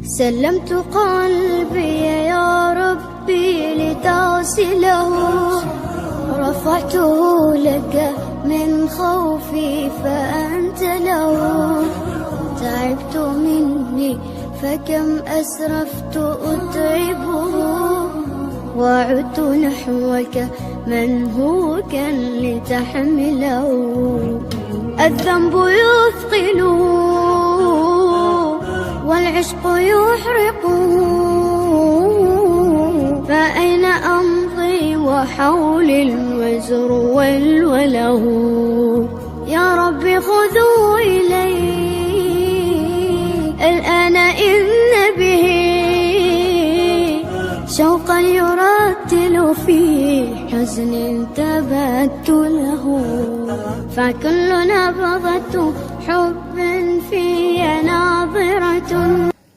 سلمت قلبي يا ربي لتصله، رفعته لك من خوفي فأنت له. تعبت مني فكم أسرفت أتعبه، وعدت نحوك منهوكا لتحمله. الذنب يثقله والعشق يحرقه، فأين أمضي وحولي الوزر والوله. يا رب خذوا إلي الآن إن به شوقا يرتل في حزن تبت له. فكل نبضة حب في ناظرة